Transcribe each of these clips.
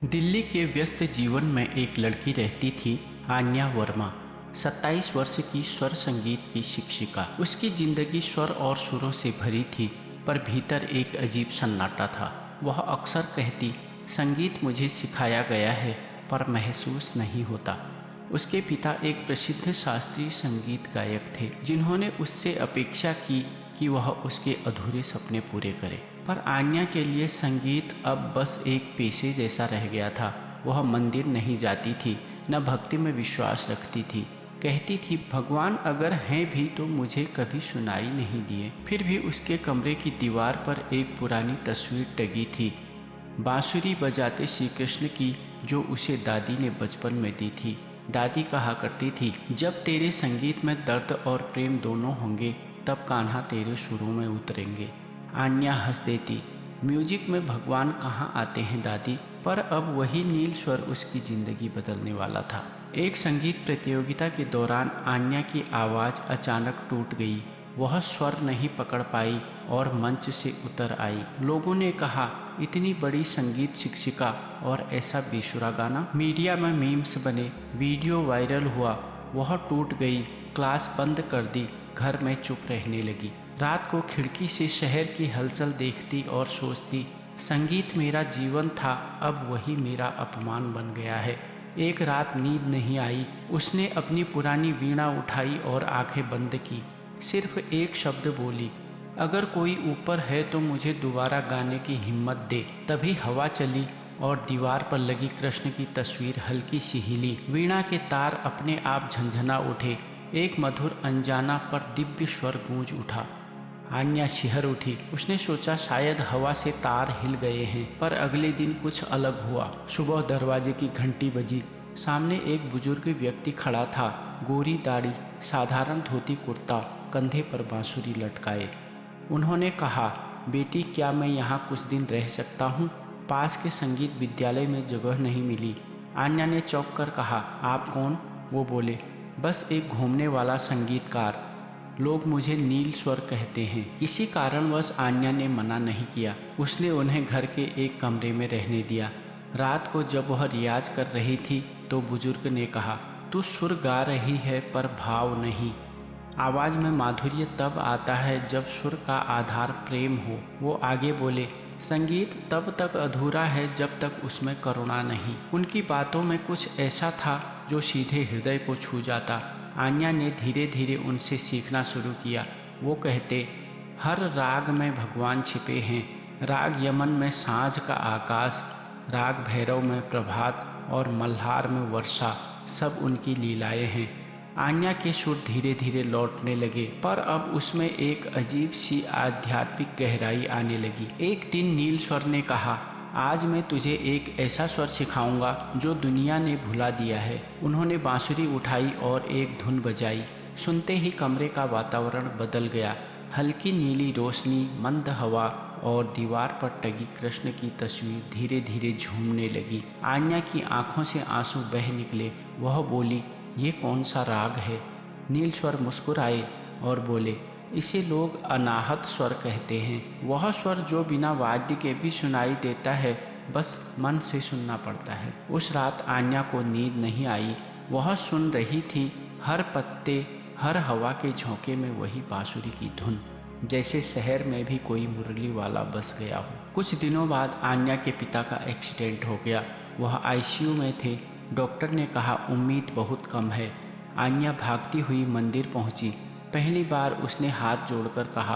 दिल्ली के व्यस्त जीवन में एक लड़की रहती थी, आन्या वर्मा। 27 वर्ष की स्वर संगीत की शिक्षिका। उसकी जिंदगी स्वर और सुरों से भरी थी, पर भीतर एक अजीब सन्नाटा था। वह अक्सर कहती, संगीत मुझे सिखाया गया है पर महसूस नहीं होता। उसके पिता एक प्रसिद्ध शास्त्रीय संगीत गायक थे, जिन्होंने उससे अपेक्षा की कि वह उसके अधूरे सपने पूरे करे। पर आन्या के लिए संगीत अब बस एक पेशे जैसा रह गया था। वह मंदिर नहीं जाती थी, न भक्ति में विश्वास रखती थी। कहती थी, भगवान अगर हैं भी तो मुझे कभी सुनाई नहीं दिए। फिर भी उसके कमरे की दीवार पर एक पुरानी तस्वीर टंगी थी, बांसुरी बजाते श्री कृष्ण की, जो उसे दादी ने बचपन में दी थी। दादी कहा करती थी, जब तेरे संगीत में दर्द और प्रेम दोनों होंगे, तब कान्हा तेरे सुरों में उतरेंगे। आन्या हंस देती, म्यूजिक में भगवान कहाँ आते हैं दादी। पर अब वही नील स्वर उसकी ज़िंदगी बदलने वाला था। एक संगीत प्रतियोगिता के दौरान आन्या की आवाज़ अचानक टूट गई। वह स्वर नहीं पकड़ पाई और मंच से उतर आई। लोगों ने कहा, इतनी बड़ी संगीत शिक्षिका और ऐसा बेसुरा गाना। मीडिया में मीम्स बने, वीडियो वायरल हुआ। वह टूट गई, क्लास बंद कर दी, घर में चुप रहने लगी। रात को खिड़की से शहर की हलचल देखती और सोचती, संगीत मेरा जीवन था, अब वही मेरा अपमान बन गया है। एक रात नींद नहीं आई। उसने अपनी पुरानी वीणा उठाई और आंखें बंद की। सिर्फ एक शब्द बोली, अगर कोई ऊपर है तो मुझे दोबारा गाने की हिम्मत दे। तभी हवा चली और दीवार पर लगी कृष्ण की तस्वीर हल्की सी हिली। वीणा के तार अपने आप झंझना उठे। एक मधुर अनजाना पर दिव्य स्वर गूंज उठा। आन्या शिहर उठी। उसने सोचा शायद हवा से तार हिल गए हैं, पर अगले दिन कुछ अलग हुआ। सुबह दरवाजे की घंटी बजी। सामने एक बुजुर्ग व्यक्ति खड़ा था, गोरी दाढ़ी, साधारण धोती कुर्ता, कंधे पर बांसुरी लटकाए। उन्होंने कहा, बेटी क्या मैं यहाँ कुछ दिन रह सकता हूँ? पास के संगीत विद्यालय में जगह नहीं मिली। आन्या ने चौंक कर कहा, आप कौन? वो बोले, बस एक घूमने वाला संगीतकार। लोग मुझे नील स्वर कहते हैं। किसी कारणवश आन्या ने मना नहीं किया। उसने उन्हें घर के एक कमरे में रहने दिया। रात को जब वह रियाज कर रही थी तो बुजुर्ग ने कहा, तू सुर गा रही है पर भाव नहीं। आवाज़ में माधुर्य तब आता है जब सुर का आधार प्रेम हो। वो आगे बोले, संगीत तब तक अधूरा है जब तक उसमें करुणा नहीं। उनकी बातों में कुछ ऐसा था जो सीधे हृदय को छू जाता। आन्या ने धीरे धीरे उनसे सीखना शुरू किया। वो कहते, हर राग में भगवान छिपे हैं। राग यमन में सांझ का आकाश, राग भैरव में प्रभात और मल्हार में वर्षा, सब उनकी लीलाएं हैं। आन्या के सुर धीरे धीरे लौटने लगे, पर अब उसमें एक अजीब सी आध्यात्मिक गहराई आने लगी। एक दिन नील स्वर ने कहा, आज मैं तुझे एक ऐसा स्वर सिखाऊंगा जो दुनिया ने भुला दिया है। उन्होंने बांसुरी उठाई और एक धुन बजाई। सुनते ही कमरे का वातावरण बदल गया। हल्की नीली रोशनी, मंद हवा और दीवार पर टंगी कृष्ण की तस्वीर धीरे धीरे झूमने लगी। आन्या की आंखों से आंसू बह निकले। वह बोली, ये कौन सा राग है? नील स्वर मुस्कुराए और बोले, इसे लोग अनाहत स्वर कहते हैं। वह स्वर जो बिना वाद्य के भी सुनाई देता है, बस मन से सुनना पड़ता है। उस रात आन्या को नींद नहीं आई। वह सुन रही थी, हर पत्ते, हर हवा के झोंके में वही बांसुरी की धुन, जैसे शहर में भी कोई मुरली वाला बस गया हो। कुछ दिनों बाद आन्या के पिता का एक्सीडेंट हो गया। वह आईसीयू में थे। डॉक्टर ने कहा, उम्मीद बहुत कम है। आन्या भागती हुई मंदिर पहुंची। पहली बार उसने हाथ जोड़कर कहा,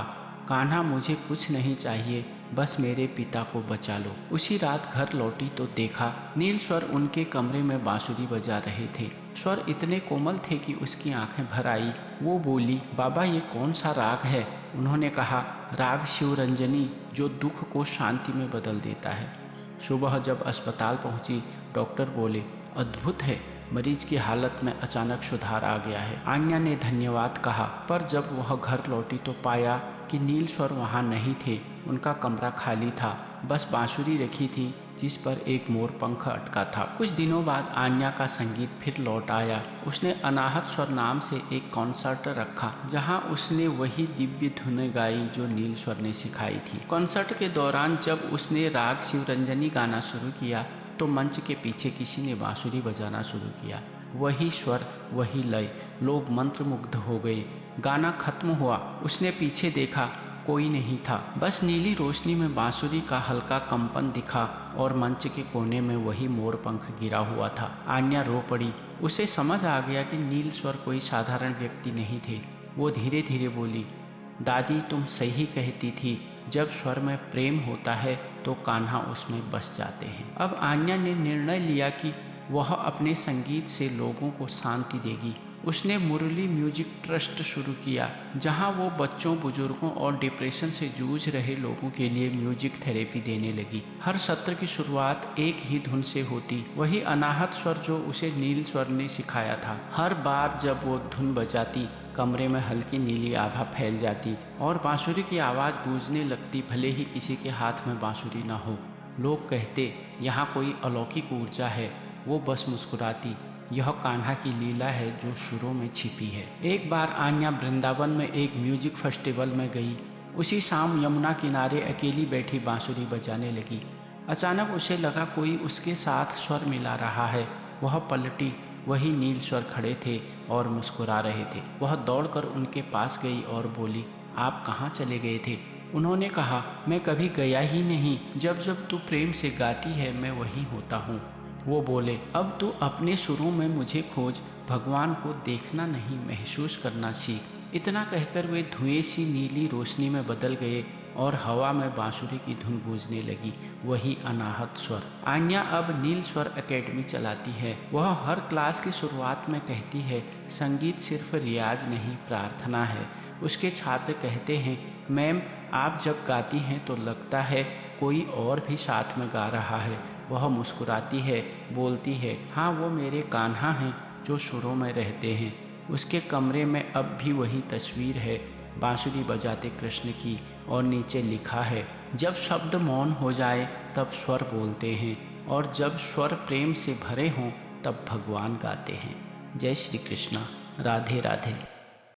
कान्हा मुझे कुछ नहीं चाहिए, बस मेरे पिता को बचा लो। उसी रात घर लौटी तो देखा, नील स्वर उनके कमरे में बांसुरी बजा रहे थे। स्वर इतने कोमल थे कि उसकी आंखें भर आई। वो बोली, बाबा ये कौन सा राग है? उन्होंने कहा, राग शिवरंजनी, जो दुख को शांति में बदल देता है। सुबह जब अस्पताल पहुंची, डॉक्टर बोले, अद्भुत है, मरीज की हालत में अचानक सुधार आ गया है। आन्या ने धन्यवाद कहा, पर जब वह घर लौटी तो पाया कि नील स्वर वहाँ नहीं थे। उनका कमरा खाली था, बस बांसुरी रखी थी जिस पर एक मोर पंख अटका था। कुछ दिनों बाद आन्या का संगीत फिर लौट आया। उसने अनाहत स्वर नाम से एक कॉन्सर्ट रखा, जहाँ उसने वही दिव्य धुन गाई जो नील स्वर ने सिखाई थी। कॉन्सर्ट के दौरान जब उसने राग शिवरंजनी गाना शुरू किया तो मंच के पीछे किसी ने बांसुरी बजाना शुरू किया। वही स्वर, वही लय, लोग मंत्रमुग्ध हो गए। गाना खत्म हुआ, उसने पीछे देखा, कोई नहीं था, बस नीली रोशनी में बांसुरी का हल्का कंपन दिखा और मंच के कोने में वही मोर पंख गिरा हुआ था। आन्या रो पड़ी। उसे समझ आ गया कि नील स्वर कोई साधारण व्यक्ति नहीं थे। वो धीरे धीरे बोली, दादी तुम सही कहती थी, जब स्वर में प्रेम होता है तो कान्हा उसमें बस जाते हैं। अब आन्या ने निर्णय लिया कि वह अपने संगीत से लोगों को शांति देगी। उसने मुरली म्यूजिक ट्रस्ट शुरू किया, जहां वो बच्चों, बुजुर्गों और डिप्रेशन से जूझ रहे लोगों के लिए म्यूजिक थेरेपी देने लगी। हर सत्र की शुरुआत एक ही धुन से होती, वही अनाहत स्वर जो उसे नील स्वर ने सिखाया था। हर बार जब वो धुन बजाती, कमरे में हल्की नीली आभा फैल जाती और बांसुरी की आवाज़ गूंजने लगती, भले ही किसी के हाथ में बांसुरी न हो। लोग कहते, यहाँ कोई अलौकिक ऊर्जा है। वो बस मुस्कुराती, यह कान्हा की लीला है जो सुरों में छिपी है। एक बार आन्या वृंदावन में एक म्यूजिक फेस्टिवल में गई। उसी शाम यमुना किनारे अकेली बैठी बांसुरी बजाने लगी। अचानक उसे लगा कोई उसके साथ स्वर मिला रहा है। वह पलटी, वही नील स्वर खड़े थे और मुस्कुरा रहे थे। वह दौड़कर उनके पास गई और बोली, आप कहाँ चले गए थे? उन्होंने कहा, मैं कभी गया ही नहीं, जब जब तू प्रेम से गाती है मैं वहीं होता हूँ। वो बोले, अब तू अपने सुरों में मुझे खोज, भगवान को देखना नहीं महसूस करना सीख। इतना कहकर वे धुएं सी नीली रोशनी में बदल गए और हवा में बांसुरी की धुन गूंजने लगी, वही अनाहत स्वर। आन्या अब नील स्वर एकेडमी चलाती है। वह हर क्लास की शुरुआत में कहती है, संगीत सिर्फ रियाज नहीं, प्रार्थना है। उसके छात्र कहते हैं, मैम आप जब गाती हैं तो लगता है कोई और भी साथ में गा रहा है। वह मुस्कुराती है, बोलती है, हाँ वो मेरे कान्हा हैं जो सुरों में रहते हैं। उसके कमरे में अब भी वही तस्वीर है, बांसुरी बजाते कृष्ण की, और नीचे लिखा है, जब शब्द मौन हो जाए तब स्वर बोलते हैं, और जब स्वर प्रेम से भरे हों तब भगवान गाते हैं। जय श्री कृष्णा। राधे राधे।